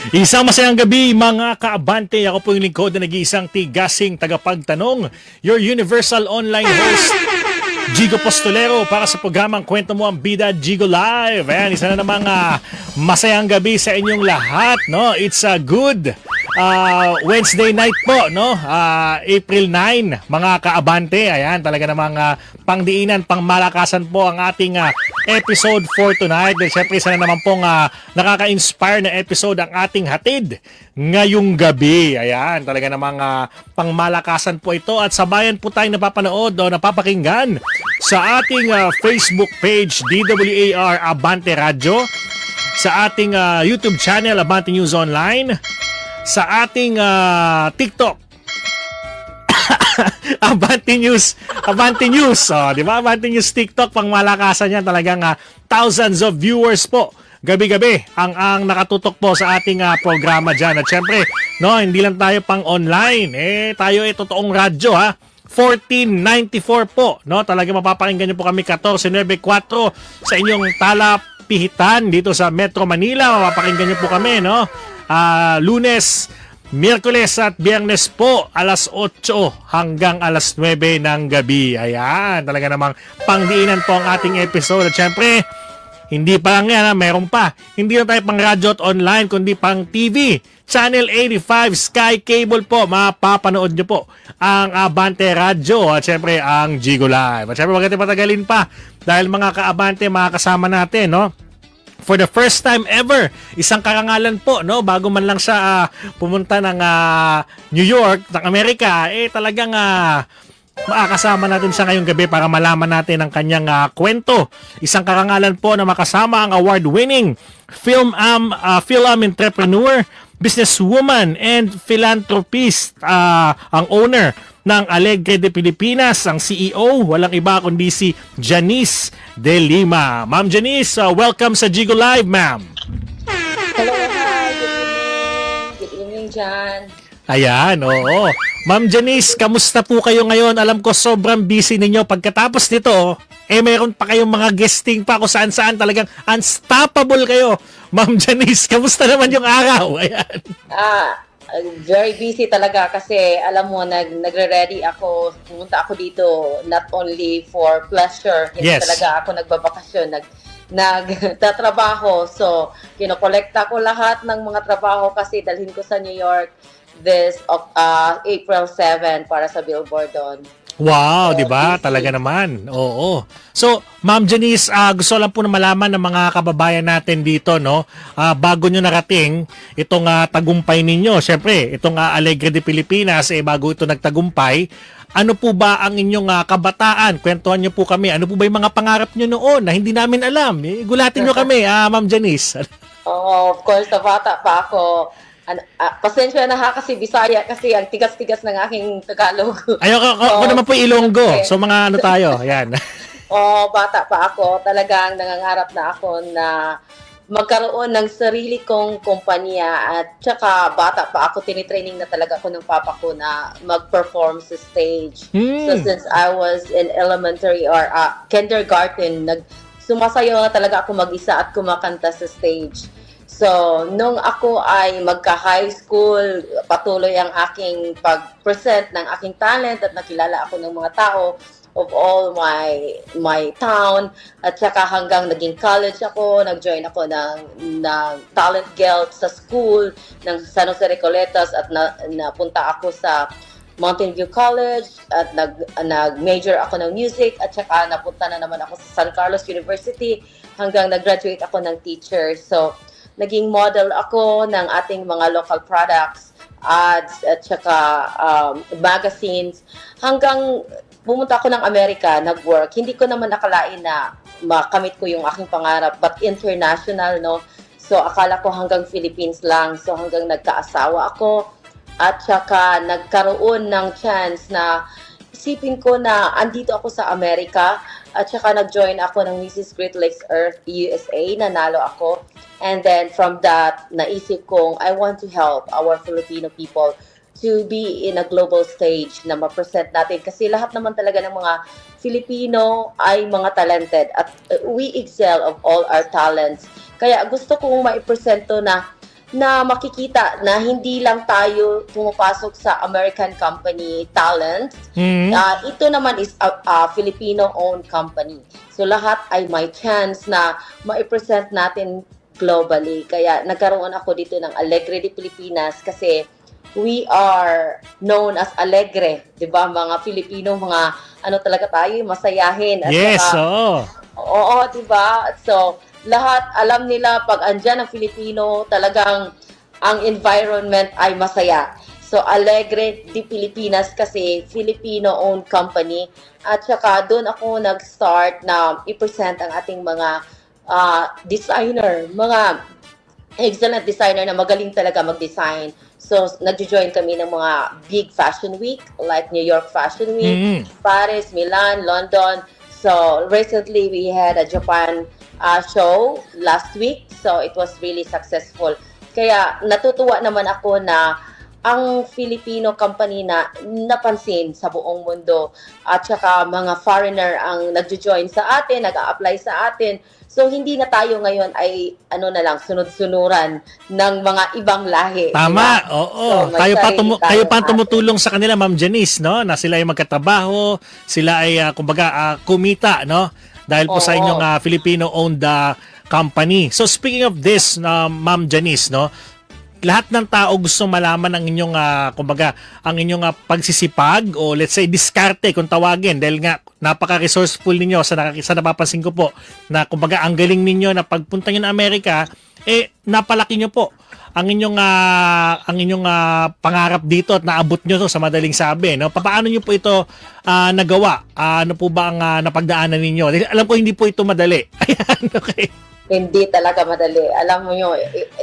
Isang masayang gabi mga kaabante. Ako po yung lingkod na nag-iisang tigasing tagapagtanong. Your universal online host, Jigo Postolero, para sa programang Kwento Mo Ang Bida, Jigo Live. Ayan, isa na namang masayang gabi sa inyong lahat. No? It's a good Wednesday night po, no? April 9, mga kaabante. Ayan, talaga namang pangdiinan, pangmalakasan po ang ating episode for tonight. Dahil syempre, isa na naman pong nakaka-inspire na episode ang ating hatid ngayong gabi. Ayan, talaga namang pangmalakasan po ito. At sabayan po tayong napapanood o napapakinggan sa ating Facebook page, DWAR Abante Radio, sa ating YouTube channel, Abante News Online, sa ating TikTok, Abante News, oh, di ba? Abante News TikTok, pangmalakasan yan, talagang thousands of viewers po gabi-gabi ang nakatutok po sa ating programa dyan. At syempre, no, hindi lang tayo pang online, tayo totoong radyo, 1494 po, no? Talaga mapapakinggan niyo po kami 1494 sa inyong talapihitan dito sa Metro Manila. Mapapakinggan niyo po kami, no? Lunes, Miyerkules at Biyernes po, alas 8 hanggang alas 9 ng gabi. Ayan, talaga namang pangdiinan po ang ating episode. At syempre, hindi pa lang yan, meron pa. Hindi na tayo pang radyo at online, kundi pang TV. Channel 85, Sky Cable po. Mapapanood nyo po ang Abante Radio at syempre ang Jigo Live. At syempre, wag natin patagalin pa dahil mga kaabante, mga kasama natin, no? For the first time ever, isang karangalan po, no, bago man lang siya pumunta ng New York, ng Amerika, talagang makakasama natin siya ngayong gabi para malaman natin ang kanyang kwento. Isang karangalan po na makasama ang award-winning film entrepreneur, businesswoman, and philanthropist, ang owner ng Alegre de Pilipinas, ang CEO, walang iba kundi si Janice De Lima. Ma'am Janice, welcome sa Jigo Live, ma'am. Hello, hi. Good evening. Good evening, John. Ayan, oo. Ma'am Janice, kamusta po kayo ngayon? Alam ko sobrang busy ninyo. Pagkatapos nito, mayroon pa kayong mga guesting pa kung saan-saan, talagang unstoppable kayo. Ma'am Janice, kamusta naman yung araw? Ayan. Very busy talaga kasi alam mo, nagre-ready ako. Pumunta ako dito not only for pleasure. Hindi talaga ako nagbabakasyon. Nagtatrabaho. So, kinokolekta ko lahat ng mga trabaho kasi dalhin ko sa New York this April 7 para sa billboard doon. Wow, di ba? Talaga naman. Oo. So, Ma'am Janice, gusto lang po na malaman ng mga kababayan natin dito, no? Bago nyo narating itong tagumpay ninyo. Siyempre, itong Alegre de Pilipinas, bago ito nagtagumpay, ano po ba ang inyong kabataan? Kwentuhan nyo po kami. Ano po ba yung mga pangarap nyo noon na hindi namin alam? Gulatin nyo kami, Ma'am Janice. Of course, sa bata pa ako. Pasensya na kasi Bisaya kasi ang tigas-tigas ng aking Tagalog. Ako naman po Ilonggo. So mga ano tayo, ayan. Bata pa ako, talagang nangangarap na ako na magkaroon ng sarili kong kumpanya at saka bata pa ako, tinitraining na talaga ako ng papa ko na mag-perform sa stage. So since I was in elementary or kindergarten, sumasayaw na talaga ako mag-isa at kumakanta sa stage. So, nung ako ay magka-high school, patuloy ang aking pag-present ng aking talent at nakilala ako ng mga tao of all my town. At saka hanggang naging college ako, nag-join ako ng talent guild sa school ng San Jose Recoletos at napunta ako sa Mountain View College at nag-major ako ng music at saka napunta na naman ako sa San Carlos University hanggang nag-graduate ako ng teacher. So, naging model ako ng ating mga local products, ads, at saka magazines. Hanggang pumunta ako ng Amerika, nag-work. Hindi ko naman nakalain na makamit ko yung aking pangarap, but international, no? So, akala ko hanggang Philippines lang. So, hanggang nagkaasawa ako. At saka nagkaroon ng chance na isipin ko na andito ako sa Amerika. At saka nag-join ako ng Mrs. Great Lakes Earth USA. Nanalo ako. And then from that, naisip kong I want to help our Filipino people to be in a global stage na ma-present natin. Kasi lahat naman talaga ng mga Filipino ay mga talented. At we excel of all our talents. Kaya gusto kong ma-present to na na makikita na hindi lang tayo pumapasok sa American company talent. Ito naman is a Filipino-owned company. So lahat ay may chance na ma-present natin globally. Kaya nagkaroon ako dito ng Alegre de Pilipinas kasi we are known as Alegre, 'di ba? Mga Filipino, mga ano talaga tayo, masayahin. At yes, oo, 'di ba? So lahat alam nila pag andyan ang Filipino, talagang ang environment ay masaya. So Alegre de Pilipinas kasi Filipino-owned company at saka doon ako nag-start na i-present ang ating mga designer, mga excellent designer na magaling talaga mag-design. So, nag-join kami ng mga big fashion week like New York Fashion Week, Paris, Milan, London. So, recently we had a Japan show last week. So, it was really successful. Kaya, natutuwa naman ako na ang Filipino company na napansin sa buong mundo at saka mga foreigner ang nag-join sa atin, nag-a-apply sa atin. So, hindi na tayo ngayon ay na lang, sunod-sunuran ng mga ibang lahi. Tama, diba? oo. So, tayo pa tumutulong sa kanila, Ma'am Janice, no? Na sila ay magkatrabaho, sila ay, kumita, no? Dahil po sa inyong Filipino-owned company. So, speaking of this, Ma'am Janice, no? Lahat ng tao gusto malaman ang inyong ang inyong pagsisipag o let's say diskarte kung tawagin dahil nga napaka-resourceful ninyo sa napapansin ko po na kumbaga ang galing ninyo na pagpunta niyo ng Amerika napalaki niyo po ang inyong pangarap dito at naabot niyo to sa madaling sabi, no? Paano niyo po ito nagawa? Ano po ba ang napagdaanan ninyo? Alam ko hindi po ito madali. Ayan, okay. Hindi talaga madali. Alam mo yun,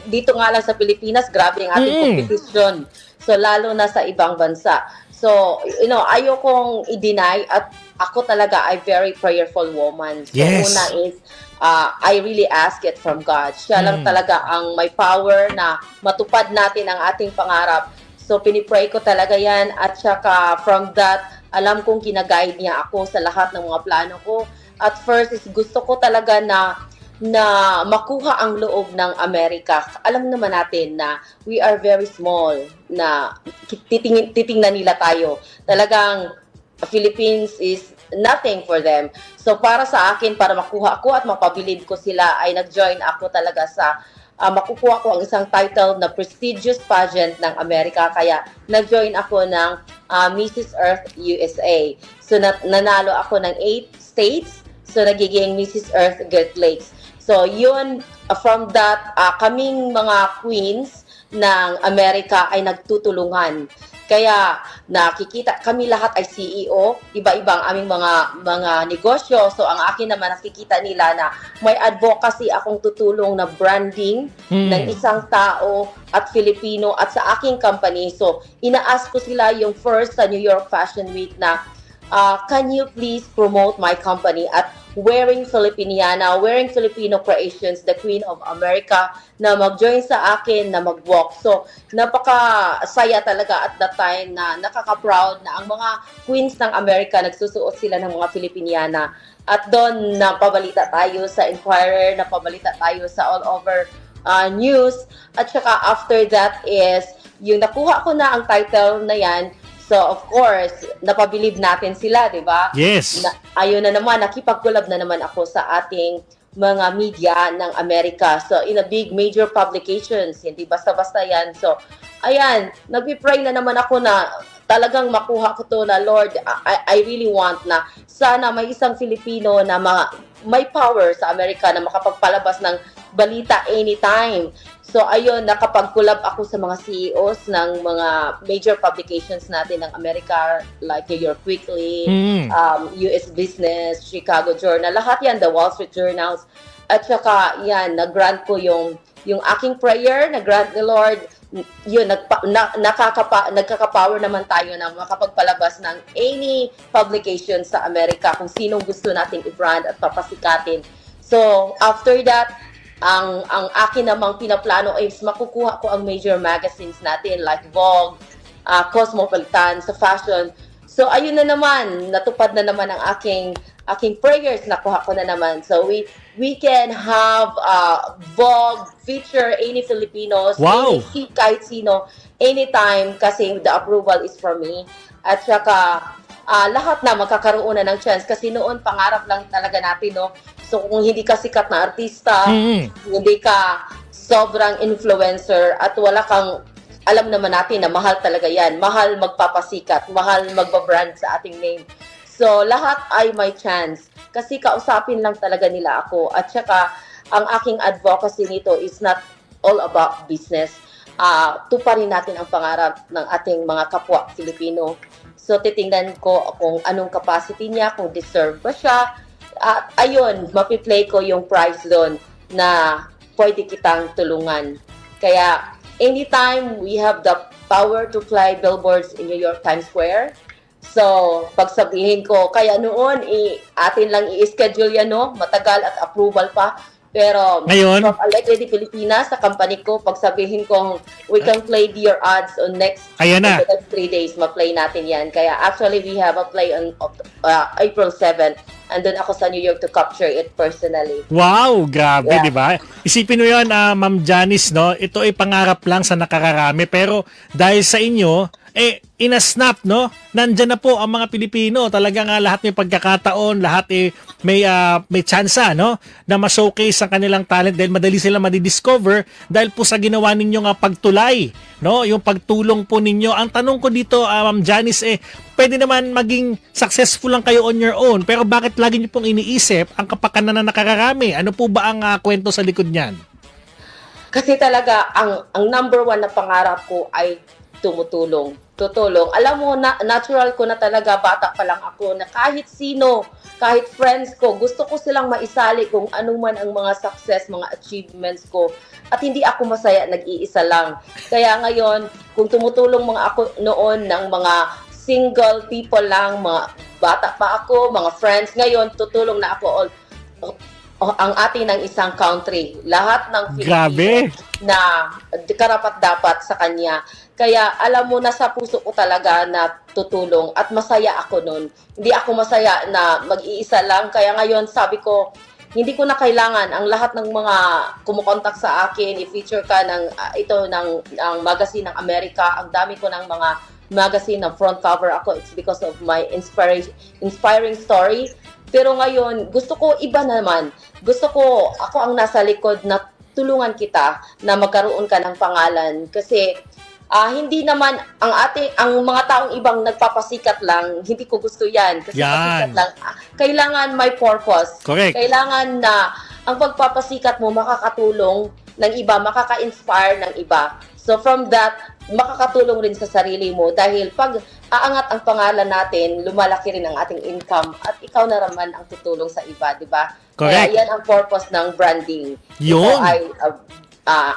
dito nga lang sa Pilipinas, grabe ang ating competition. So, lalo na sa ibang bansa. So, ayokong i-deny at ako talaga ay very prayerful woman. So, yes. Una is, I really ask it from God. Siya lang talaga ang may power na matupad natin ang ating pangarap. So, pinipray ko talaga yan. At saka, from that, alam kong kinaguide niya ako sa lahat ng mga plano ko. At first is, gusto ko talaga na makuha ang loob ng Amerika. Alam naman natin na we are very small, na titingnan nila tayo. Talagang Philippines is nothing for them. So para sa akin, para makuha ko at mapabilib ko sila, ay nag-join ako talaga sa makukuha ko ang isang title na prestigious pageant ng Amerika. Kaya nag-join ako ng Mrs. Earth USA. So nanalo ako ng 8 states. So nagiging Mrs. Earth Great Lakes. So yun, from that, kaming mga queens ng Amerika ay nagtutulungan. Kaya nakikita, kami lahat ay CEO, iba-ibang aming mga negosyo. So ang akin naman nakikita nila na may advocacy akong tutulong na branding ng isang tao at Filipino at sa aking company. So ina-ask ko sila yung first sa New York Fashion Week na can you please promote my company at wearing Filipiniana, wearing Filipino creations, the Queen of America, na mag-join sa akin, na mag-walk. So, napaka-saya talaga at that time na nakaka-proud na ang mga queens ng Amerika, nagsusuot sila ng mga Filipiniana. At doon, napabalita tayo sa Inquirer, napabalita tayo sa all over news. At saka after that is, yung nakuha ko na ang title na yan. So, of course, napabilib natin sila, di ba? Yes. Ayun na naman, nakipag-collab na naman ako sa ating mga media ng Amerika. So, in a big major publications, hindi basta-basta yan. So, ayan, nagpipray na naman ako na talagang makuha ko to na, Lord, I really want na sana may isang Filipino na may power sa Amerika na makapagpalabas ng balita anytime. So, ayun, nakapag-collab ako sa mga CEOs ng mga major publications natin ng Amerika, like New York Weekly, US Business, Chicago Journal, lahat yan, the Wall Street Journals. At saka, yan, nag-grant ko yung aking prayer, nag-grant ni Lord, yun, nagkaka-power naman tayo na makapagpalabas ng any publication sa Amerika kung sinong gusto nating i-brand at papasikatin. So, after that, ang akin namang pinaplano is makukuha ko ang major magazines natin like Vogue, Cosmopolitan, sa fashion. So ayun na naman, natupad na naman ang aking aking prayers, nakuha ko na naman. So we can have Vogue feature any Filipinos, Wow. kahit sino, anytime, kasi the approval is from me. At saka lahat na magkakaroon na ng chance kasi noon pangarap lang talaga natin, no? So kung hindi ka sikat na artista, hindi ka sobrang influencer at wala kang, alam naman natin na mahal talaga yan. Mahal magpapasikat, mahal magbabrand sa ating name. So, lahat ay may chance. Kasi kausapin lang talaga nila ako. At saka, ang aking advocacy nito is not all about business. Tuparin natin ang pangarap ng ating mga kapwa Filipino. So, titingnan ko kung anong capacity niya, kung deserve ba siya. At ayun, mapiplay ko yung prize doon na pwede kitang tulungan. Kaya, anytime we have the power to fly billboards in New York Times Square, so pagsabihin ko, kaya noon, atin lang i-schedule yan, no? Matagal at approval pa. Pero ngayon, from Alegre Pilipinas, sa company ko, pagsabihin ko, we can play your ads on next 3 days, ma-play natin yan. Kaya actually, we have a play on April 7. Andun ako sa New York to capture it personally. Wow, grabe, di ba? Isipin mo yun, Ma'am Janice, no? Ito ay pangarap lang sa nakararami. Pero dahil sa inyo, inasnap, no? Nandyan na po ang mga Pilipino. Talagang lahat may pagkakataon, lahat may tsansa, no? Na ma-showcase ang kanilang talent dahil madali sila madidiscover dahil po sa ginawa ninyong pagtulay, no? Yung pagtulong po ninyo. Ang tanong ko dito, Ma'am Janice, pwede naman maging successful lang kayo on your own, pero bakit lagi niyo pong iniisip ang kapakanan na nakararami? Ano po ba ang kwento sa likod niyan? Kasi talaga, ang number one na pangarap ko ay tutulong. Alam mo, natural ko na talaga, bata pa lang ako, na kahit sino, kahit friends ko, gusto ko silang maisali kung ano man ang mga success, mga achievements ko. At hindi ako masaya, nag-iisa lang. Kaya ngayon, kung tumutulong mga ako noon ng mga single people lang, mga bata pa ako, mga friends, ngayon, tutulong na ako ang atin ng isang country. Lahat ng Filipino na karapat-dapat sa kanya. Kaya alam mo, nasa puso ko talaga na tutulong at masaya ako nun. Hindi ako masaya na mag-iisa lang. Kaya ngayon sabi ko, hindi ko na kailangan ang lahat ng mga kumukontak sa akin, i-feature ka ng ng magazine ng Amerika. Ang dami ko ng mga magazine ng front cover ako. It's because of my inspiring story. Pero ngayon, gusto ko iba naman. Gusto ko, ako ang nasa likod na tulungan kita na magkaroon ka ng pangalan. Kasi hindi naman ang mga taong ibang nagpapasikat lang, hindi ko gusto yan. Kasi pasikat lang. Kailangan may purpose. Correct. Kailangan na ang pagpapasikat mo makakatulong ng iba, makaka-inspire ng iba. So from that, makakatulong rin sa sarili mo dahil pag aangat ang pangalan natin, lumalaki rin ang ating income at ikaw na naman ang tutulong sa iba, di ba? Correct. Kaya yan ang purpose ng branding. Yun. Ito ay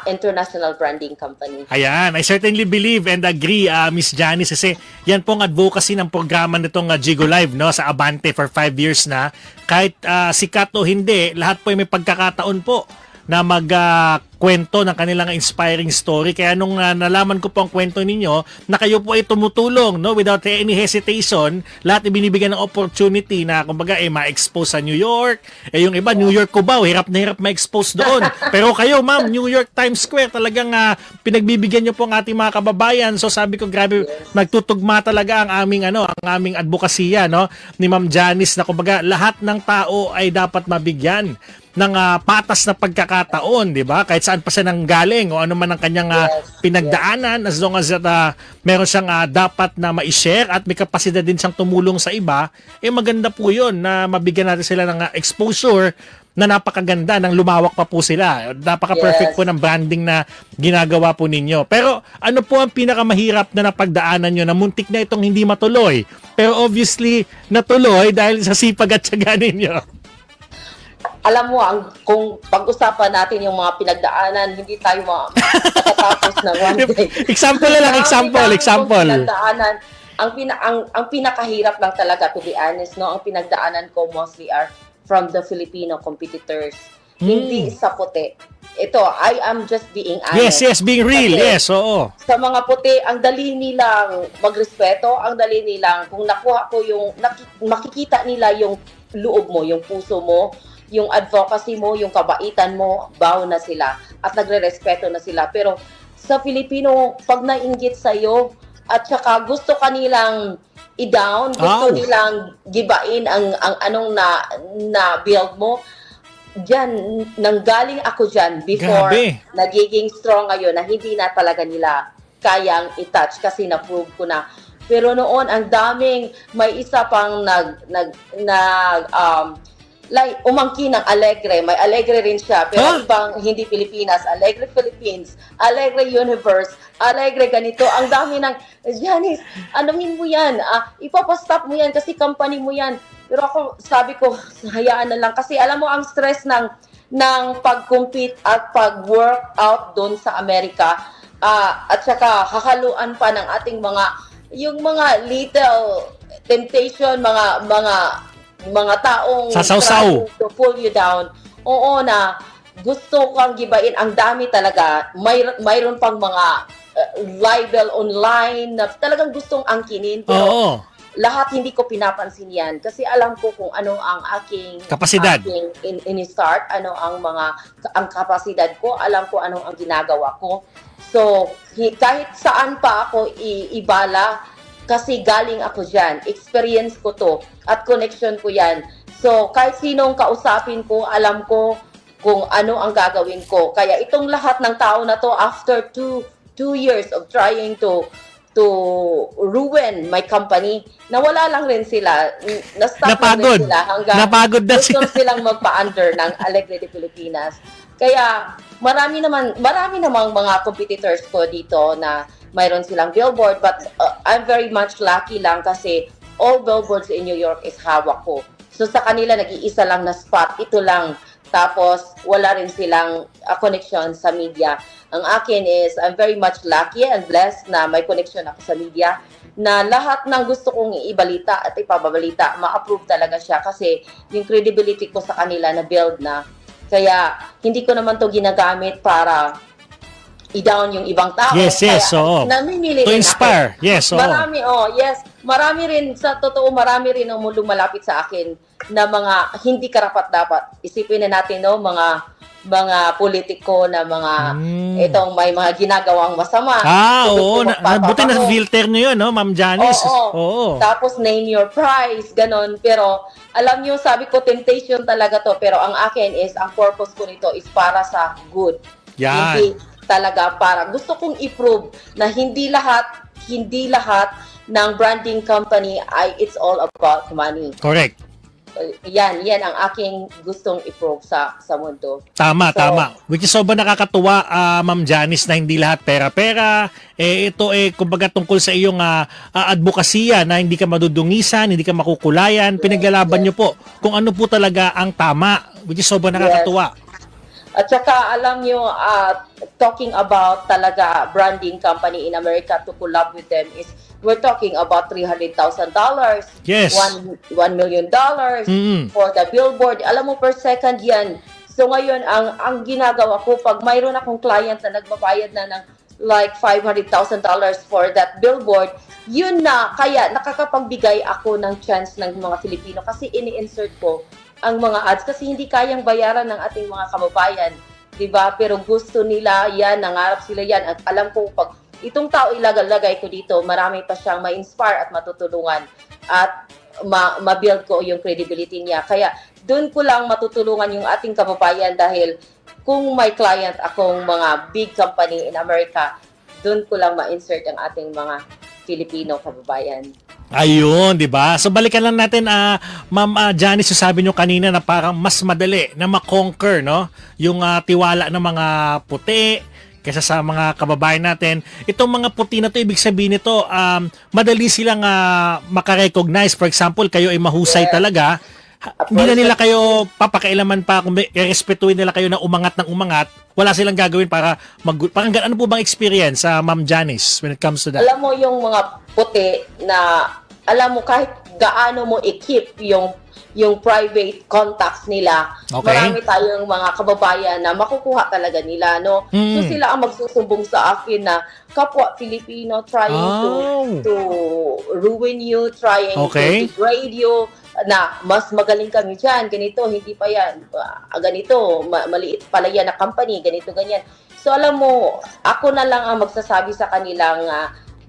international branding company. Ayan, I certainly believe and agree, Miss Janice, kasi yan pong advocacy ng programa nitong Jigo Live, no, sa Abante for 5 years na. Kahit sikat o hindi, lahat po ay may pagkakataon po na magkwento ng kanilang inspiring story. Kaya nung nalaman ko po ang kwento ninyo, na kayo po ay tumutulong, no, without any hesitation, lahat ibinibigyan ng opportunity na kumbaga ma-expose sa New York. Yung iba, New York Cubao, hirap na hirap ma-expose doon. Pero kayo, ma'am, New York Times Square, talagang pinagbibigyan nyo po ang ating mga kababayan. So sabi ko, grabe, nagtutugma talaga ang aming advokasya, no, ni Ma'am Janice, na kumbaga lahat ng tao ay dapat mabigyan ng patas na pagkakataon, di ba? Kahit saan pa siya nanggaling o ano man ang kanyang pinagdaanan, as long as meron siyang dapat na ma-share at may kapasidad din siyang tumulong sa iba, maganda po yun na mabigyan natin sila ng exposure na napakaganda, nang lumawak pa po sila. Napaka-perfect po ng branding na ginagawa po ninyo. Pero ano po ang pinakamahirap na napagdaanan nyo na muntik na itong hindi matuloy? Pero obviously, natuloy dahil sa sipag at tiyaga ninyo. Alam mo, kung pag-usapan natin yung mga pinagdaanan, hindi tayo matatapos na one day. Example lang, example. Ang pinakahirap lang talaga, to be honest, no, ang pinagdaanan ko mostly are from the Filipino competitors. Hindi sa puti. Ito, I am just being honest. Yes, being real. Kasi, yes, oo. Sa mga puti, ang dali nilang magrespeto, ang dali nilang, kung nakuha ko yung, makikita nila yung loob mo, yung puso mo, yung advocacy mo, yung kabaitan mo, bawo na sila at nagre-respeto na sila. Pero sa Pilipino, pag nainggit sa'yo at saka gusto kanilang i-down, gusto nilang gibain ang anong na build mo, diyan, nanggaling ako diyan before nagiging strong ngayon na hindi na talaga nila kayang i-touch kasi na-prove ko na. Pero noon, ang daming, may isa pang like, umangkin ng Alegre. May Alegre rin siya. Pero ibang hindi Pilipinas. Alegre Philippines. Alegre Universe. Alegre ganito. Ang dami ng, Janice, anuhin mo yan. Ipapastop mo yan kasi company mo yan. Pero ako, sabi ko, hayaan na lang. Kasi alam mo, ang stress ng pag-compete at pag-work out doon sa Amerika. At saka, hakaluan pa ng ating yung mga little temptation, mga taong sasawsaw to pull you down. Oo na, gusto kang gibain. Ang dami talaga. Mayroon pang mga libel online na talagang gustong angkinin. Pero lahat hindi ko pinapansin yan. Kasi alam ko kung ano ang aking kapasidad. In-start, ano ang kapasidad ko. Alam ko anong ang ginagawa ko. So, kahit saan pa ako ibala, kasi galing ako dyan. Experience ko to at connection ko yan. So, kahit sinong kausapin ko, alam ko kung ano ang gagawin ko. Kaya itong lahat ng tao na to, after two years of trying to ruin my company, nawala lang rin sila. Napagod. Rin sila hanggang napagod na gusto silang magpa-under ng Alegre de Pilipinas. Kaya marami namang mga competitors ko dito na mayroon silang billboard, but I'm very much lucky lang kasi all billboards in New York is hawak ko. So sa kanila nag-iisa lang na spot, ito lang. Tapos wala rin silang connection sa media. Ang akin is I'm very much lucky and blessed na may connection ako sa media na lahat ng gusto kong ibalita at ipababalita, ma-approve talaga siya kasi yung credibility ko sa kanila na build na. Kaya hindi ko naman to ginagamit para i-down yung ibang tao. Yes, oo. Namimili to inspire. Ako. Yes, oo. Marami rin, sa totoo, marami rin ang lumalapit sa akin na mga hindi karapat-dapat. Isipin na natin, no, mga politiko na itong may mga ginagawang masama. Oo. Buti na filter nyo yun, no, Ma'am Janice. Oo. Tapos name your price, ganon. Pero alam nyo, sabi ko, temptation talaga to. Pero ang akin is, ang purpose ko nito is para sa good. Yan. Hindi talaga para. Gusto kong i-prove na hindi lahat ng branding company ay it's all about money. Correct. Yan ang aking gustong i-prove sa mundo. Tama. Which is sobrang nakakatuwa, Ma'am Janice, na hindi lahat pera-pera. Ito kumbaga tungkol sa iyong advokasya na hindi ka madudungisan, hindi ka makukulayan. Pinaglalaban nyo po kung ano po talaga ang tama. Which is sobrang nakakatuwa. Yes. At saka alam nyo, talking about talaga branding company in America to collab with them is we're talking about $300,000. Yes. $1 million for the billboard. Alam mo, per second yan. So ngayon, ang ginagawa ko, pag mayroon akong client na nagbabayad na ng like $500,000 for that billboard, yun na, kaya nakakapagbigay ako ng chance ng mga Filipino kasi ini-insert ko ang mga ads kasi hindi kayang bayaran ng ating mga kababayan, 'di ba? Pero gusto nila 'yan, nangarap sila 'yan at alam ko pag itong tao ilagay ko dito, marami pa siyang ma-inspire at matutulungan at ma-build ko yung credibility niya. Kaya doon ko lang matutulungan yung ating kababayan dahil kung may client akong mga big company in America, doon ko lang ma-insert ang ating mga Filipino kababayan. Ayun, 'di ba? So balikan lang natin Ma'am Janice, sabi niyo kanina na parang mas madali na ma-conquer, no? Yung tiwala ng mga puti kaysa sa mga kababayan natin. Itong mga puti na 'to, ibig sabihin nito, madali silang makarecognize. For example, kayo ay mahusay talaga. Hindi na nila kayo papakailaman pa kung i-respetuhin nila kayo na umangat ng umangat. Wala silang gagawin para parang ano po bang experience Ma'am Janice when it comes to that? Alam mo yung mga puti na alam mo kahit gaano mo i-keep yung private contacts nila. Okay. Marami tayong mga kababayan na makukuha talaga nila, no? So sila ang magsusumbong sa akin na kapwa Filipino trying to ruin you, trying to degrade you. na mas magaling kami dyan, ganito, hindi pa yan, ganito, maliit pala yan na company, ganito, ganyan. So alam mo, ako na lang ang magsasabi sa kanilang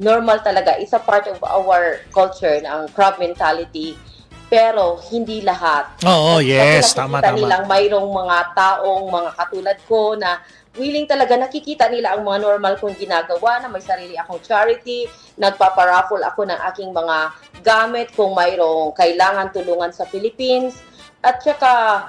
normal talaga. It's a part of our culture, ng crab mentality. Pero hindi lahat. Oo, yes, kasi tama, nakikita nilang mayroong mga taong, mga katulad ko na willing talaga, nakikita nila ang mga normal kong ginagawa, na may sarili akong charity, nagpaparaffle ako ng aking mga gamit kung mayroong kailangan tulungan sa Philippines. At saka,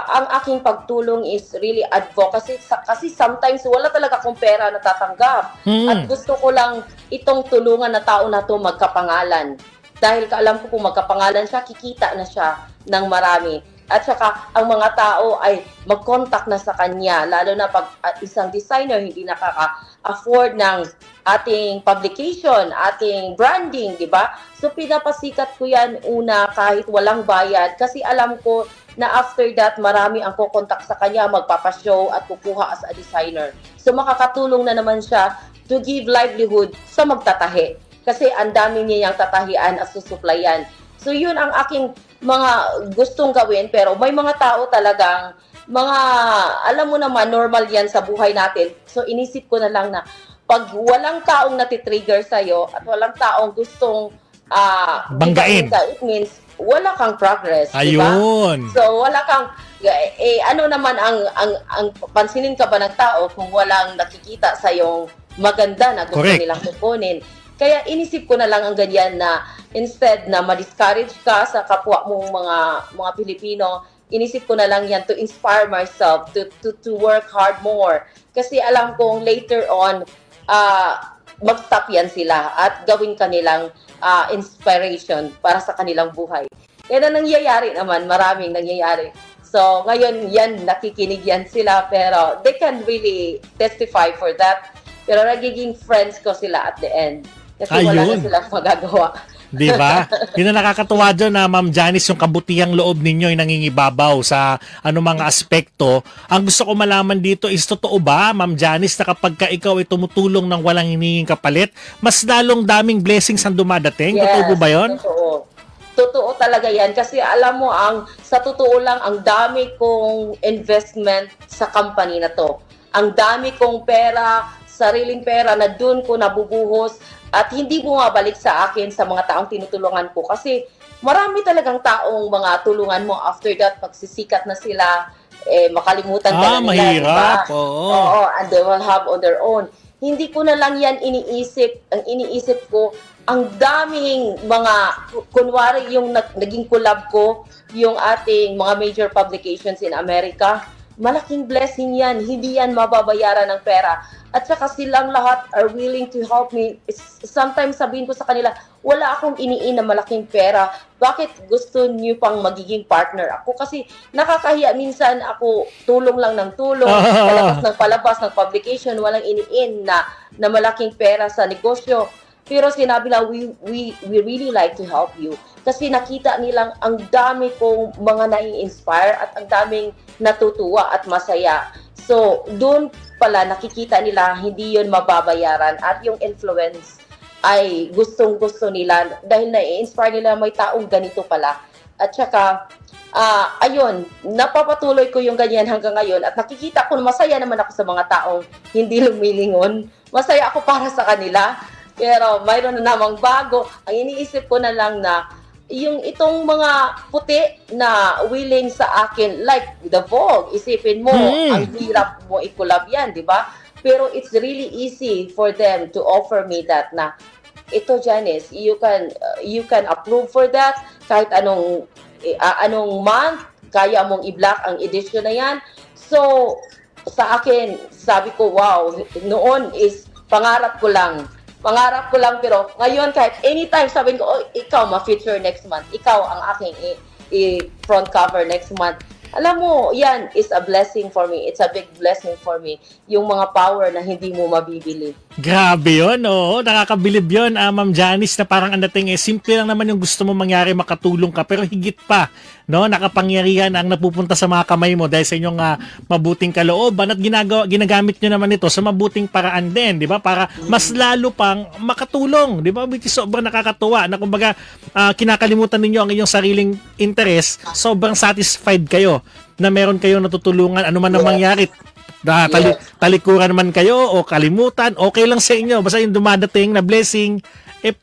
ang aking pagtulong is really advocacy. Kasi sometimes wala talaga akong pera na tatanggap. At gusto ko lang itong tulungan na tao na to magkapangalan. Dahil alam ko kung magkapangalan siya, kikita na siya ng marami. At saka, ang mga tao ay mag-contact na sa kanya, lalo na pag isang designer hindi nakaka-afford ng ating publication, ating branding, di ba? So, pinapasikat ko yan una kahit walang bayad, kasi alam ko na after that, marami ang kukontak sa kanya, magpapashow at kukuha as a designer. So, makakatulong na naman siya to give livelihood sa magtatahi. Kasi ang dami niyang tatahian at susuplayan. So, yun ang aking mga gustong gawin, pero may mga tao talagang, alam mo naman, normal yan sa buhay natin. So, inisip ko na lang na, pag walang taong natitrigger sa'yo, at walang taong gustong banggain, it means, wala kang progress. Ayun. Diba? So, wala kang, ano naman ang pansinin ka ba ng tao kung walang nakikita sa'yong maganda na gusto nilang kukunin. Kaya inisip ko na lang ang ganyan na instead na ma-discourage ka sa kapwa mong mga Pilipino, inisip ko na lang yan to inspire myself to work hard more. Kasi alam kong later on, mag-stop yan sila at gawin kanilang inspiration para sa kanilang buhay. Kaya na nangyayari naman, maraming nangyayari. So ngayon yan, nakikinig yan sila, pero they can really testify for that. Pero nagiging friends ko sila at the end. Kasi wala na silang magagawa. Di ba? Yun ang nakakatuwa dyan na Ma'am Janice, yung kabutihang loob ninyo ay nangingibabaw sa anumang aspekto. Ang gusto ko malaman dito is, totoo ba, Ma'am Janice, na kapag ka ikaw ay tumutulong ng walang hininging kapalit, mas lalong daming blessings ang dumadating? Yes, totoo ba yun? Totoo. Totoo talaga yan. Kasi alam mo, sa totoo lang, ang dami kong investment sa company na to. Ang dami kong pera, sariling pera na dun ko nabubuhos at hindi bumabalik sa akin sa mga taong tinutulungan ko. Kasi marami talagang taong mga tulungan mo after that, pagsisikat na sila, makalimutan ka na nila. Mahirap. Diba? Oo, and they will have on their own. Hindi ko na lang yan iniisip. Ang iniisip ko, ang daming mga, kunwari yung naging collab ko, yung ating mga major publications in America, malaking blessing yan. Hindi yan mababayaran ng pera. At saka silang lahat are willing to help me. Sometimes sabihin ko sa kanila, wala akong iniin na malaking pera. Bakit gusto niyo pang magiging partner ako? Kasi nakakahiya. Minsan ako tulong lang ng tulong, palabas ng publication, walang iniin na malaking pera sa negosyo. Pero sinabi na, we really like to help you. Kasi nakita nilang ang dami kong mga nai-inspire at ang daming natutuwa at masaya. So, doon pala nakikita nila hindi yun mababayaran at yung influence ay gustong-gusto nila dahil na-inspire nila may taong ganito pala. At saka, ayun, napapatuloy ko yung ganyan hanggang ngayon at nakikita ko masaya naman ako sa mga taong hindi lumilingon. Masaya ako para sa kanila. Pero mayroon na namang bago. Ang iniisip ko na lang na yung itong mga puti na willing sa akin, like the Vogue, isipin mo, ang hirap mo i-collab yan, di ba? Pero it's really easy for them to offer me that na, ito Janice, you can approve for that, kahit anong month, kaya mong i-block ang edition na yan. So, sa akin, sabi ko, wow, noon is pangarap ko lang, pero ngayon kahit anytime sabihin ko, oh, ikaw ma-feature next month, ikaw ang aking i-front cover next month. Alam mo, yan is a blessing for me. It's a big blessing for me. Yung mga power na hindi mo mabibili. Grabe yun, oo. Nakakabilib yun, Ma'am Janice, na parang ang dating simple lang naman yung gusto mo mangyari, makatulong ka, pero higit pa, no, nakapangyarihan ang napupunta sa mga kamay mo dahil sa inyong mabuting kalooban at ginagamit nyo naman ito sa mabuting paraan din, di ba? Para mas lalo pang makatulong, di ba? Which is sobrang nakakatuwa na kumbaga kinakalimutan ninyo ang inyong sariling interest, sobrang satisfied kayo na meron kayong natutulungan, ano man ang mangyari. Talikuran man kayo o kalimutan, okay lang sa inyo. Basta yung dumadating na blessing,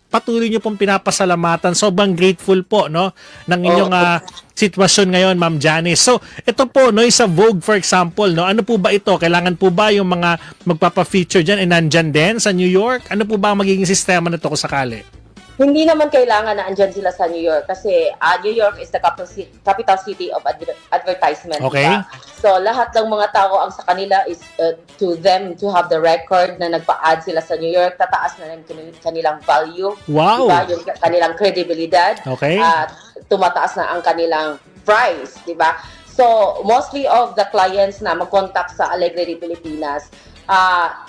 patuloy nyo pong pinapasalamatan. Sobrang grateful po, no, ng inyong sitwasyon ngayon, Ma'am Janice. So, ito po, no, sa Vogue, for example, no, ano po ba ito? Kailangan po ba yung mga magpapa-feature dyan, nandyan din sa New York? Ano po ba ang magiging sistema nito kung sakali? Hindi naman kailangan na andyan sila sa New York kasi New York is the capital city of advertisement. Okay. Diba? So, lahat ng mga tao ang sa kanila is to them to have the record na nagpa-add sila sa New York, tataas na rin kanilang value. Wow! Diba? Yung kanilang credibilidad. Okay. At tumataas na ang kanilang price. Diba? So, mostly of the clients na mag-contact sa Alegre Pilipinas,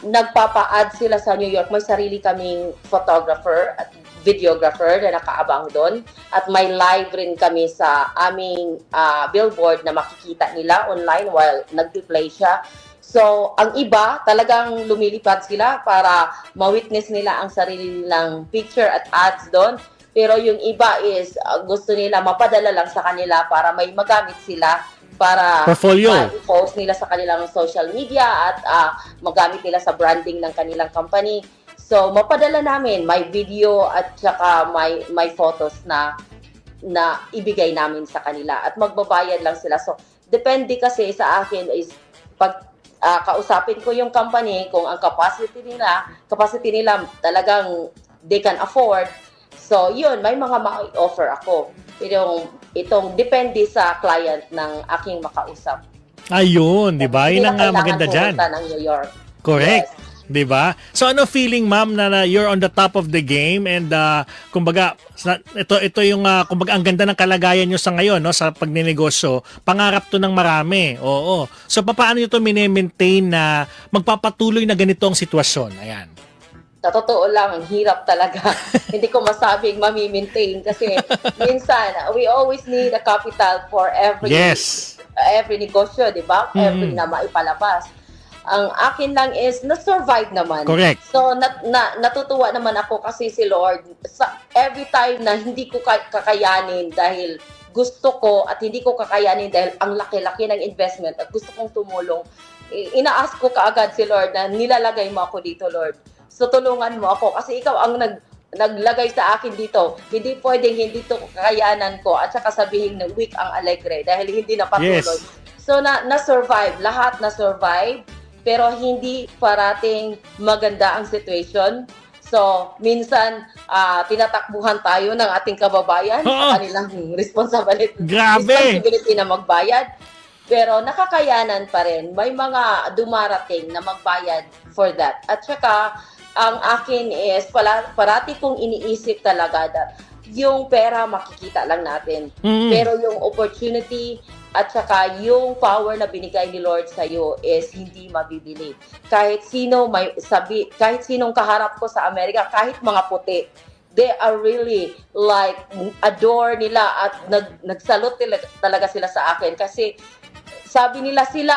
nagpapa-add sila sa New York. May sarili kaming photographer at videographer na nakaabang doon. At may live rin kami sa aming billboard na makikita nila online while nag-play siya. So, ang iba, talagang lumilipad sila para ma-witness nila ang sarili nilang picture at ads doon. Pero yung iba is gusto nila mapadala lang sa kanila para may magamit sila para i-post nila sa kanilang social media at magamit nila sa branding ng kanilang company. So, mapadala namin, may video at saka may photos na ibigay namin sa kanila at magbabayad lang sila. So, depende kasi sa akin is pag kausapin ko yung company kung ang capacity nila talagang they can afford. So, yun, may mga ma-offer ako. Pero itong depende sa client ng aking makausap. Ayun, di ba? Yun ang maganda dyan. Ng New York. Correct. Yes. 'Di ba? So ano feeling, ma'am, na you're on the top of the game and kumbaga ito yung kumbaga ang ganda ng kalagayan niyo sa ngayon, no, sa pagnenegosyo. Pangarap 'to ng marami. Oo. So paano niyo 'to mini-maintain na magpapatuloy na ganito ang sitwasyon? Ayan. Sa totoo lang, ang hirap talaga. Hindi ko masabing mami-maintain kasi minsan we always need a capital for every negosyo, 'di ba? Every na maipalabas. Ang akin lang is na-survive naman. Correct. So, natutuwa naman ako kasi si Lord, every time na hindi ko kakayanin dahil gusto ko at hindi ko kakayanin dahil ang laki-laki ng investment at gusto kong tumulong, ina-ask ko kaagad si Lord na nilalagay mo ako dito, Lord. So, tulungan mo ako kasi ikaw ang naglagay sa akin dito. Hindi pwedeng hindi to kakayanan ko at saka sabihin na weak ang Alegre dahil hindi na patuloy. Yes. So, na-survive. Lahat na-survive. Pero hindi parating maganda ang situation. So, minsan, tinatakbuhan tayo ng ating kababayan sa kanilang responsibility na magbayad. Pero nakakayanan pa rin. May mga dumarating na magbayad for that. At saka, ang akin is, parati kong iniisip talaga na yung pera makikita lang natin. Pero yung opportunity at saka yung power na binigay ni Lord sa iyo is hindi mabibili. Kahit sinong kaharap ko sa Amerika, kahit mga puti, they are really like adore nila at nagsalute talaga sila sa akin kasi sabi nila sila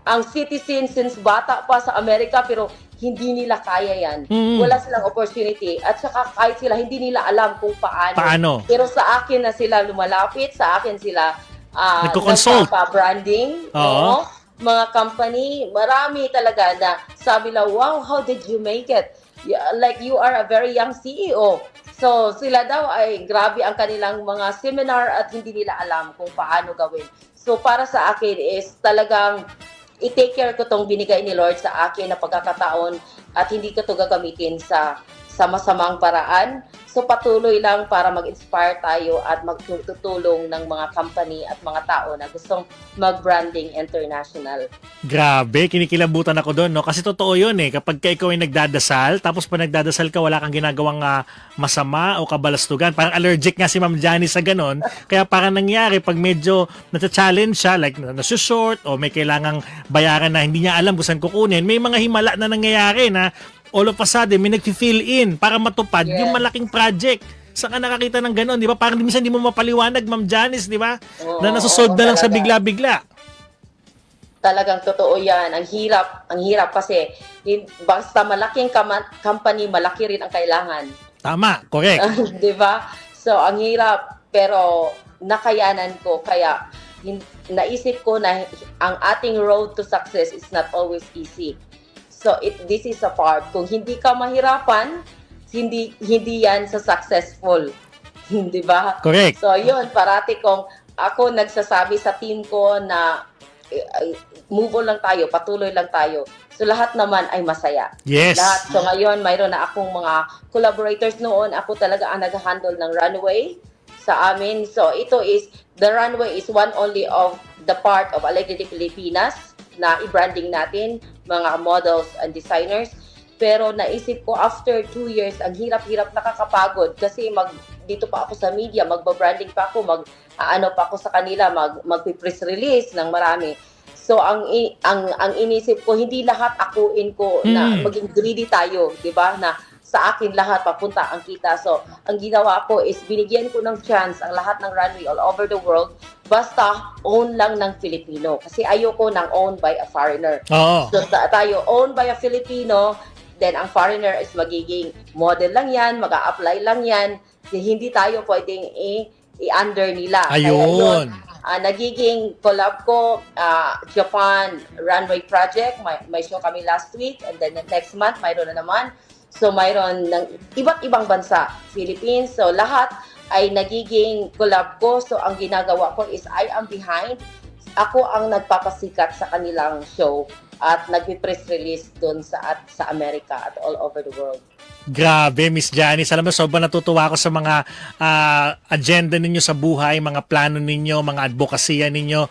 ang citizen since bata pa sa Amerika pero hindi nila kaya yan. Wala silang opportunity. At saka kahit sila, hindi nila alam kung paano. Pero sa akin na sila lumalapit, sa akin sila nagko-consult. Branding, mga company, marami talaga na sabi lang, wow, how did you make it? Like you are a very young CEO. So sila daw ay grabe ang kanilang mga seminar at hindi nila alam kung paano gawin. So para sa akin is talagang i-take care ko tong binigay ni Lord sa akin na pagkakataon at hindi ko to gagamitin sa sa masamang paraan. So patuloy lang para mag-inspire tayo at magtutulong ng mga company at mga tao na gustong mag-branding international. Grabe, kinikilabutan ako doon, no? Kasi totoo yun eh. Kapag ikaw ay nagdadasal, tapos pa nagdadasal ka, wala kang ginagawang masama o kabalastugan. Parang allergic nga si Ma'am Janice sa ganon. Kaya parang nangyari, pag medyo nata-challenge siya, like nasusort o may kailangang bayaran na hindi niya alam kung saan kukunin, may mga himala na nangyayari na all of a sudden, may nag-fill in para matupad yung malaking project. Saan ka nakakita ng ganon, di ba? Parang minsan di mo mapaliwanag, Ma'am Janice, di ba? Na nasusolve na lang sa bigla-bigla. Talagang totoo yan. Ang hirap kasi basta malaking company, malaki rin ang kailangan. Tama, correct. Di ba? So, ang hirap, pero nakayanan ko. Kaya, naisip ko na ang ating road to success is not always easy. So, this is a part. Kung hindi ka mahirapan, hindi yan sa successful. Di ba? Correct. So, yun, parati kong ako nagsasabi sa team ko na move on lang tayo, patuloy lang tayo. So, lahat naman ay masaya. Yes. Lahat. So, ngayon, mayroon na akong mga collaborators noon. Ako talaga ang nag-handle ng runway sa amin. So, the runway is one only of the part of Alegre de Pilipinas na i-branding natin, mga models and designers. Pero naisip ko, after 2 years, ang hirap-hirap, nakakapagod. Kasi dito pa ako sa media, magbabranding pa ako, ano pa ako sa kanila, magpi-press release ng marami. So, ang inisip ko, hindi lahat akuin ko na maging greedy tayo, di ba? Na sa akin lahat papunta ang kita. So, ang ginawa ko is binigyan ko ng chance ang lahat ng runway all over the world, basta own lang ng Filipino. Kasi ayoko nang owned by a foreigner. Oo. So, tayo owned by a Filipino, then ang foreigner is magiging model lang yan, mag-a-apply lang yan. Hindi tayo pwedeng i-under nila. Ayun. Nagiging collab ko, Japan Runway Project. May show kami last week, and then next month, mayroon na naman. So, mayroon ng iba't ibang bansa, Philippines. So, lahat ay nagiging collab ko. So, ang ginagawa ko is I am behind. Ako ang nagpapasikat sa kanilang show at nagpi-press release doon sa Amerika at all over the world. Grabe, Miss Janice. Alam mo, sobrang natutuwa ako sa mga agenda ninyo sa buhay, mga plano ninyo, mga advokasya ninyo.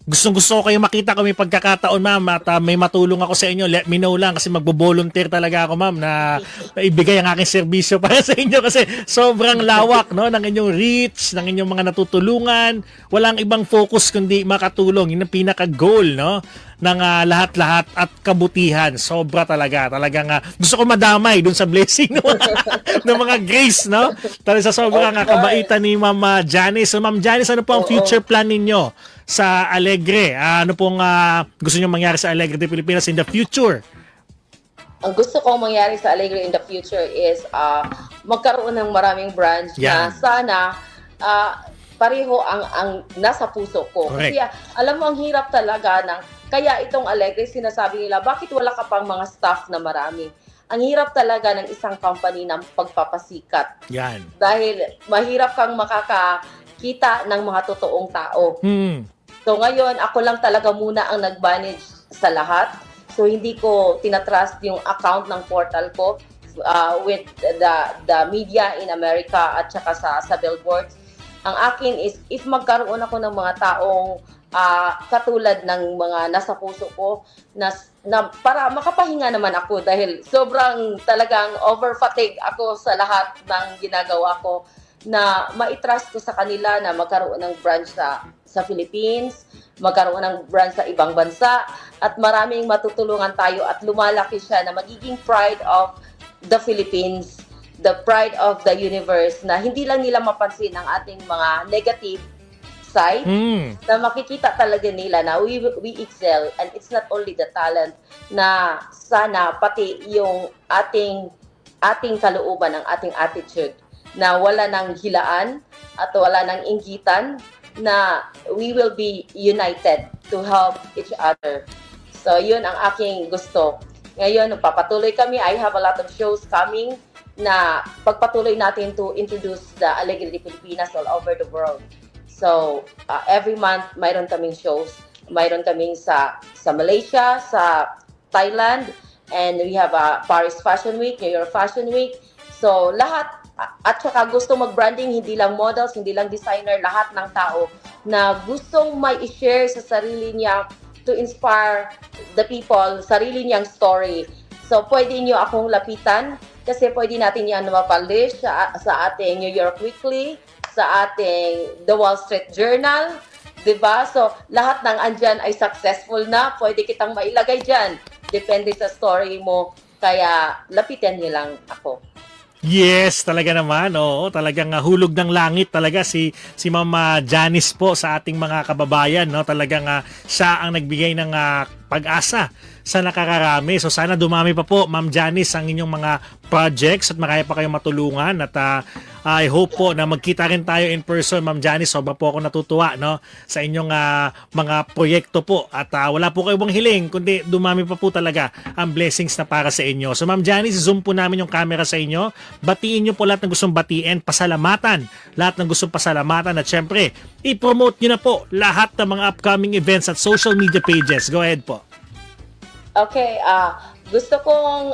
Gustong-gusto ko kayo makita kung may pagkakataon, ma'am, at may matulong ako sa inyo. Let me know lang kasi magbo-volunteer talaga ako, ma'am, na ibigay ang aking serbisyo para sa inyo kasi sobrang lawak, no, ng inyong reach, ng inyong mga natutulungan. Walang ibang focus kundi makatulong. Yun ang pinaka-goal, no, ng lahat-lahat at kabutihan. Sobra talaga. Talagang gusto ko madamay dun sa blessing ng mga grace, no? Talaga sa sobrang kabaitan ni Ma'am Janice. So, Ma'am Janice, ano po ang future plan ninyo sa Alegre? Ano pong gusto niyo mangyari sa Alegre de Pilipinas in the future? Ang gusto kong mangyari sa Alegre in the future is magkaroon ng maraming branch na sana pareho ang nasa puso ko. Correct. Kasi alam mo, ang hirap talaga kaya itong Alegre, sinasabi nila, bakit wala ka pang mga staff na marami? Ang hirap talaga ng isang company ng pagpapasikat. Yan. Dahil mahirap kang makakakita ng mga totoong tao. So ngayon, ako lang talaga muna ang nag-manage sa lahat. So hindi ko tinatrust yung account ng portal ko with the media in America at saka sa billboards. Ang akin is, if magkaroon ako ng mga taong katulad ng mga nasa puso ko na para makapahinga naman ako dahil sobrang talagang over-fatigue ako sa lahat ng ginagawa ko, na maitrust ko sa kanila na magkaroon ng branch sa Philippines, magkaroon ng branch sa ibang bansa, at maraming matutulungan tayo at lumalaki siya na magiging pride of the Philippines, the pride of the universe, na hindi lang nila mapansin ang ating mga negative side, na makikita talaga nila na we excel, and it's not only the talent, na sana pati yung ating kalooban, ang ating attitude, na wala nang hilaan at wala nang inggitan, na we will be united to help each other. So yun ang aking gusto. Ngayon, papatuloy kami. I have a lot of shows coming na pagpatuloy natin to introduce the Alegre de Pilipinas all over the world. So, every month, mayroon kaming shows. Mayroon kaming sa Malaysia, sa Thailand, and we have a Paris Fashion Week, New York Fashion Week. So lahat, at saka gusto mag-branding, hindi lang models, hindi lang designer, lahat ng tao na gustong may i-share sa sarili niya to inspire the people, sarili niyang story. So pwede niyo akong lapitan kasi pwede natin yan ma-publish sa ating New York Weekly, sa ating The Wall Street Journal, 'di ba? So lahat ng andyan ay successful na, pwede kitang mailagay diyan. Depende sa story mo. Kaya lapitan niyo lang ako. Yes, talaga naman. Oo, talagang hulog ng langit talaga si Ma'am Janice po sa ating mga kababayan, no? Talagang siya ang nagbigay ng pag-asa sa nakararami. So sana dumami pa po, Ma'am Janice, ang inyong mga projects at marami pa kayong matulungan at I hope po na magkita rin tayo in person, Ma'am Janice. Sobra po ako natutuwa, no, sa inyong mga proyekto po at wala po kayong hiling kundi dumami pa po talaga ang blessings na para sa inyo. So Ma'am Janice, zoom po namin yung camera sa inyo. Batiin nyo po lahat ng gustong batiin, pasalamatan lahat ng gustong pasalamatan at syempre i-promote nyo na po lahat ng mga upcoming events at social media pages. Go ahead po. Okay, gusto kong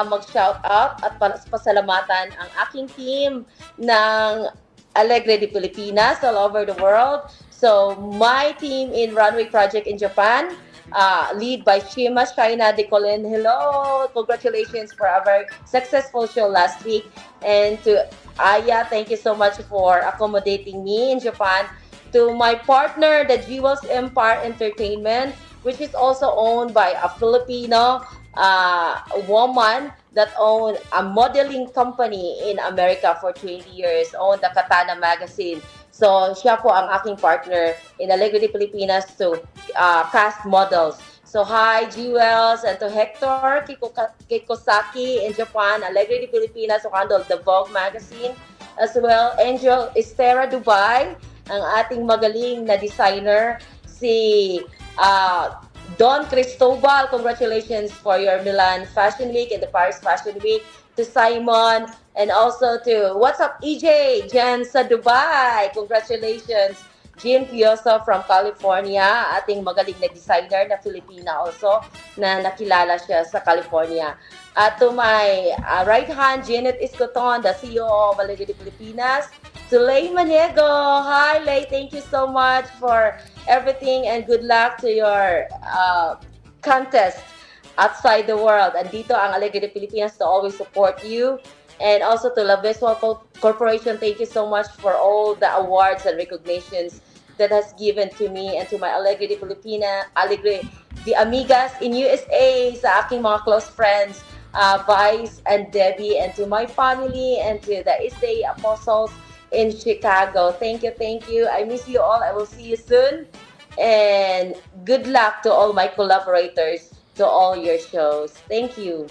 mag-shout out at pasalamatan ang aking team ng Alegre de Pilipinas all over the world. So, my team in Runway Project in Japan, lead by Shima Shaina de Colin. Hello! Congratulations for a very successful show last week. And to Aya, thank you so much for accommodating me in Japan. To my partner, the Jewels Empire Entertainment, which is also owned by a Filipino woman that owned a modeling company in America for 20 years, owned the Katana magazine. So, siya po ang aking partner in Alegre de Pilipinas to cast models. So, hi, Jewels, and to Hector Kikosaki in Japan, Alegre de Pilipinas, who handled the Vogue magazine. As well, Angel Estera Dubai, ang ating magaling na designer, si Don Cristobal, congratulations for your Milan Fashion Week and the Paris Fashion Week. To Simon, and also to What's Up EJ, Jen sa Dubai, congratulations. Jean Pioso from California, ating magaling na designer na Filipina also, na nakilala siya sa California. At to my right hand, Janet Escoton, the CEO of Alegre de Pilipinas. To Lay Maniego, hi Lay, thank you so much for everything and good luck to your contest outside the world. And dito ang Alegre de Pilipinas to always support you. And also to La Visual Corporation, thank you so much for all the awards and recognitions that has given to me and to my Alegre de Pilipinas, Alegre de Amigas in USA, sa aking mga close friends, Vice and Debbie, and to my family and to the East Day Apostles in Chicago. Thank you, thank you. I miss you all. I will see you soon. And good luck to all my collaborators to all your shows. Thank you.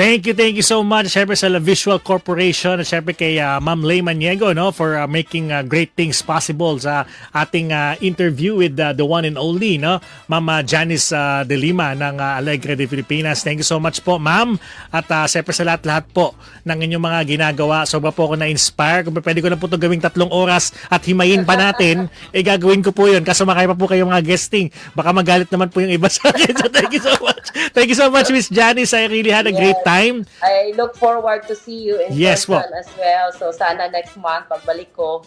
Thank you so much. Siyempre sa La Visual Corporation at siyempre kay Ma'am Lay Maniego, no, for making great things possible sa ating interview with the one and only, no, Ma'am Janice De Lima ng Alegre de Pilipinas. Thank you so much po, Ma'am. At siyempre sa lahat po ng inyong mga ginagawa, sobra po ako na-inspire. Kung pwede ko na po ito gawing 3 oras at himayin pa natin, gagawin ko po yun. Kaso makaya pa po kayo mga guesting. Baka magalit naman po yung iba sa akin. So thank you so much. Thank you so much, Miss Janice. I really had a great time. I look forward to see you in person as well. So sana next month, pagbalik ko,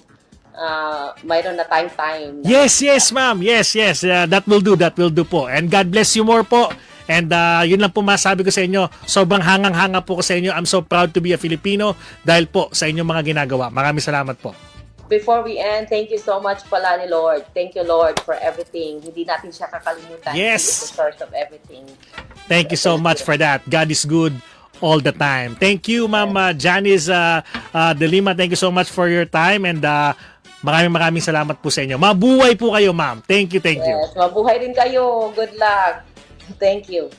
mayroon na time. Yes, ma'am. Yes. That will do po. And God bless you more po. And yun lang po masabi ko sa inyo. Sobrang hangang-hanga po ko sa inyo. I'm so proud to be a Filipino dahil po sa inyong mga ginagawa. Maraming salamat po. Before we end, thank you so much pala ni Lord. Thank you, Lord, for everything. Hindi natin siya kakalimutan. Yes. He is the source of everything. Thank you so much for that. God is good all the time. Thank you, Ma'am Janice De Lima. Thank you so much for your time and maraming salamat po sa inyo. Mabuhay po kayo, ma'am. Thank you. Yes, mabuhay rin kayo. Good luck. Thank you.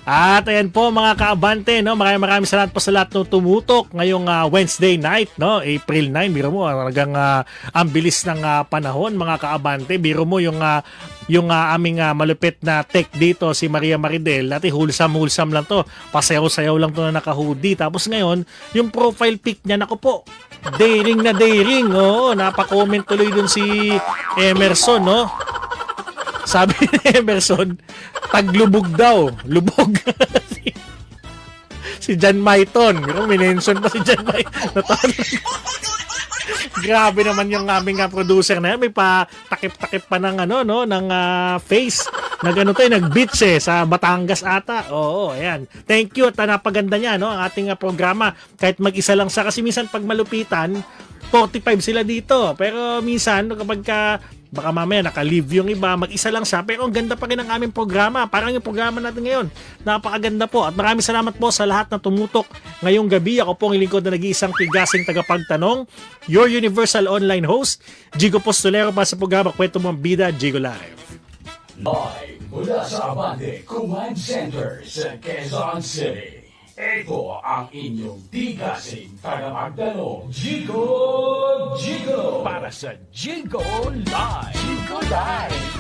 At ayan po mga kaabante, no, maraming salamat po sa lahat ng tumutok ngayong Wednesday night, no, April 9. Biro mo, talagang ang bilis ng panahon mga kaabante. Biro mo yung aming malupit na tech dito, si Maria Maridel, dati wholesome lang to, pasayaw-sayaw lang to na naka-hoodie. Tapos ngayon, yung profile pic niya, naku po, daring na daring, oh, napaka-comment tuloy dun si Emerson, no. Sabi ni Emerson, taglubog daw. Lubog. Si Si John Maiton. Minention pa si John Maiton. Grabe naman yung aming producer na yan. May pa takip-takip pa ng ng face. Nag-beach sa Batangas ata. Oo, ayan. Thank you at napaganda niya ang ating programa. Kahit mag-isa lang sa kasi minsan pag malupitan 45 sila dito. Pero minsan kapag baka mamaya naka-leave yung iba, mag-isa lang siya. Pero ang ganda pa rin ang aming programa. Parang yung programa natin ngayon. Napakaganda po. At maraming salamat po sa lahat na tumutok ngayong gabi. Ako po ang lingkod na nag-iisang tigasing tagapagtanong. Your Universal Online Host, Jigo Postolero para sa programa Kwento Mong Bida, Jigo Live. Live mula sa Abante Command Center sa Quezon City. Ito ang inyong tigasing tagapagtanong, Jigo para sa Jigo Live. Jigo Live.